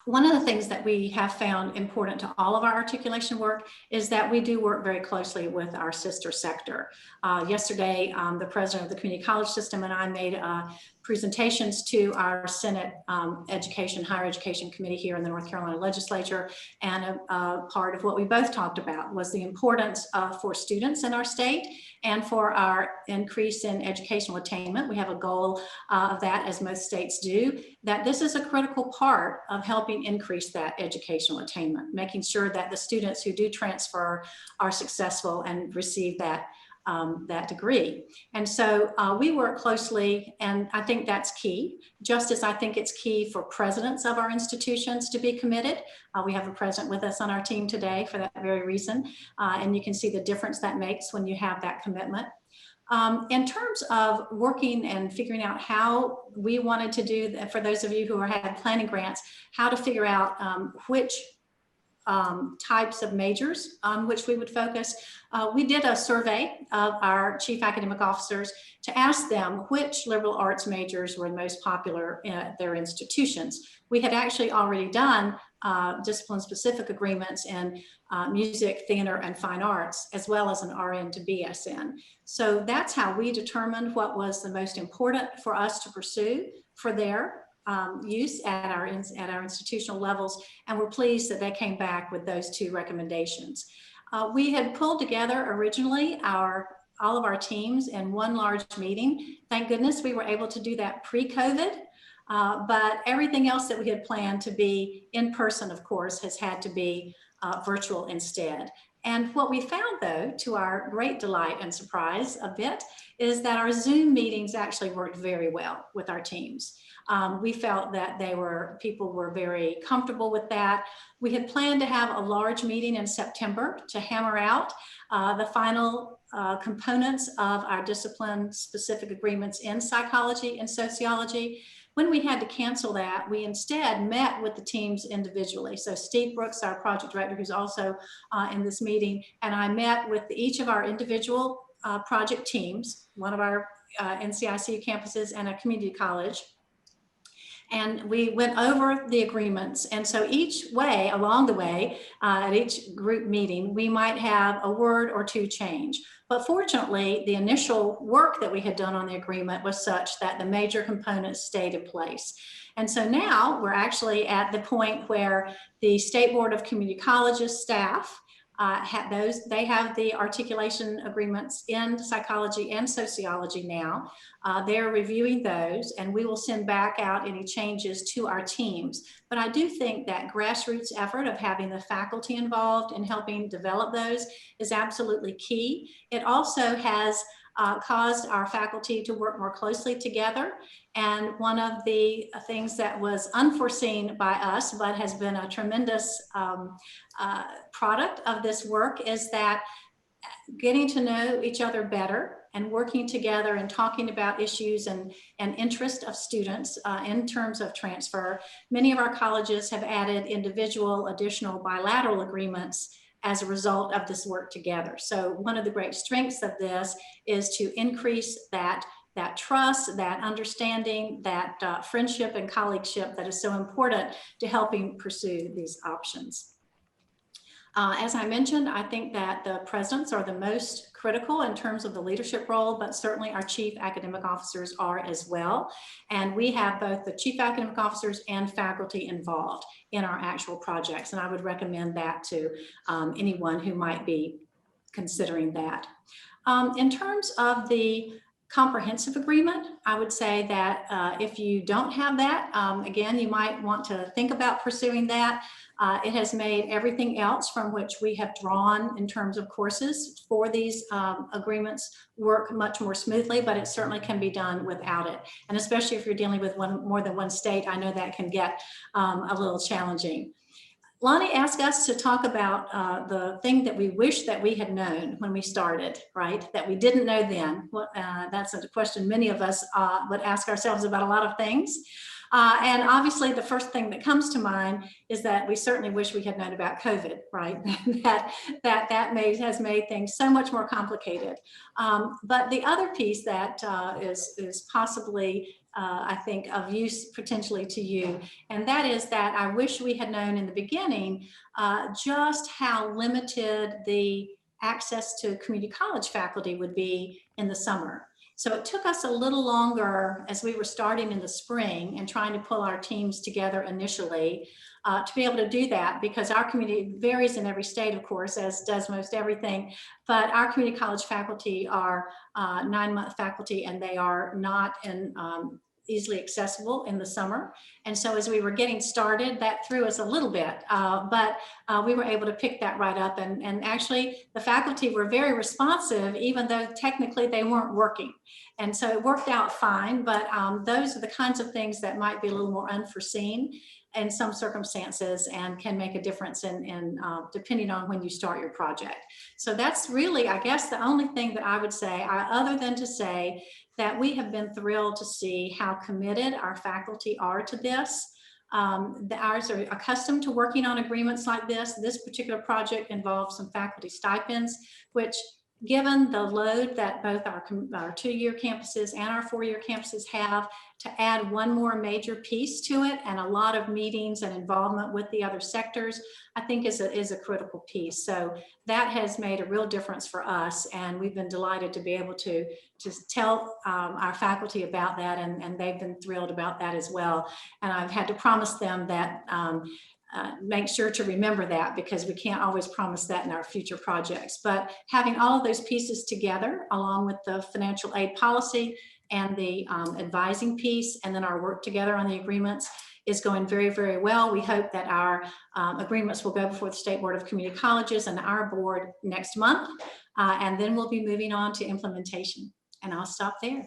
One of the things that we have found important to all of our articulation work is that we do work very closely with our sister sector. Yesterday, the president of the community college system and I made presentations to our Senate Higher Education Committee here in the North Carolina legislature. And a part of what we both talked about was the importance for students in our state and for our increase in educational attainment. We have a goal of that, as most states do, that this is a critical part of helping increase that educational attainment, making sure that the students who do transfer are successful and receive that degree. And so we work closely, and I think that's key, just as I think it's key for presidents of our institutions to be committed. We have a president with us on our team today for that very reason, and you can see the difference that makes when you have that commitment. In terms of working and figuring out how we wanted to do, for those of you who had planning grants, how to figure out which types of majors on which we would focus. We did a survey of our chief academic officers to ask them which liberal arts majors were most popular at their institutions. We had actually already done discipline-specific agreements in music, theater, and fine arts, as well as an RN to BSN. So that's how we determined what was the most important for us to pursue for their use at our institutional levels, and we're pleased that they came back with those two recommendations. We had pulled together originally all of our teams in one large meeting. Thank goodness we were able to do that pre-COVID, but everything else that we had planned to be in person, of course, has had to be virtual instead. And what we found, though, to our great delight and surprise a bit, is that our Zoom meetings actually worked very well with our teams. We felt that people were very comfortable with that. We had planned to have a large meeting in September to hammer out the final components of our discipline-specific agreements in psychology and sociology. When we had to cancel that, we instead met with the teams individually. So Steve Brooks, our project director, who's also in this meeting, and I met with each of our individual project teams, one of our NCICU campuses and a community college. And we went over the agreements. And so each way, along the way, at each group meeting, we might have a word or two change. But fortunately, the initial work that we had done on the agreement was such that the major components stayed in place. And so now we're actually at the point where the State Board of Community Colleges staff they have the articulation agreements in psychology and sociology now. They're reviewing those, and we will send back out any changes to our teams. But I do think that grassroots effort of having the faculty involved in helping develop those is absolutely key. It also has caused our faculty to work more closely together. And one of the things that was unforeseen by us, but has been a tremendous product of this work, is that getting to know each other better and working together and talking about issues and interest of students in terms of transfer. Many of our colleges have added individual additional bilateral agreements as a result of this work together. So one of the great strengths of this is to increase that trust, that understanding, that friendship and colleagueship that is so important to helping pursue these options. As I mentioned, I think that the presidents are the most critical in terms of the leadership role, but certainly our chief academic officers are as well. And we have both the chief academic officers and faculty involved in our actual projects. And I would recommend that to anyone who might be considering that. In terms of the comprehensive agreement, I would say that if you don't have that, again, you might want to think about pursuing that. It has made everything else from which we have drawn in terms of courses for these agreements work much more smoothly, but it certainly can be done without it. And especially if you're dealing with more than one state, I know that can get a little challenging. Lonnie asked us to talk about the thing that we wish that we had known when we started, right? That we didn't know then. That's a question many of us would ask ourselves about a lot of things. And obviously the first thing that comes to mind is that we certainly wish we had known about COVID, right? that has made things so much more complicated. But the other piece that is possibly I think, of use potentially to you. And that is that I wish we had known in the beginning just how limited the access to community college faculty would be in the summer. So it took us a little longer as we were starting in the spring and trying to pull our teams together initially to be able to do that, because our community varies in every state, of course, as does most everything. But our community college faculty are 9-month faculty, and they are not in easily accessible in the summer. And so as we were getting started, that threw us a little bit, but we were able to pick that right up. And actually the faculty were very responsive, even though technically they weren't working. And so it worked out fine, but those are the kinds of things that might be a little more unforeseen in some circumstances and can make a difference in depending on when you start your project. So that's really, I guess, the only thing that I would say, other than to say that we have been thrilled to see how committed our faculty are to this. Ours are accustomed to working on agreements like this. This particular project involves some faculty stipends, which, given the load that both our 2-year campuses and our 4-year campuses have, to add one more major piece to it and a lot of meetings and involvement with the other sectors, I think is a critical piece. So that has made a real difference for us, and we've been delighted to be able to tell our faculty about that, and they've been thrilled about that as well. And I've had to promise them that make sure to remember that, because we can't always promise that in our future projects. But having all of those pieces together, along with the financial aid policy and the advising piece, and then our work together on the agreements, is going very, very well. We hope that our agreements will go before the State Board of Community Colleges and our board next month, and then we'll be moving on to implementation. And I'll stop there.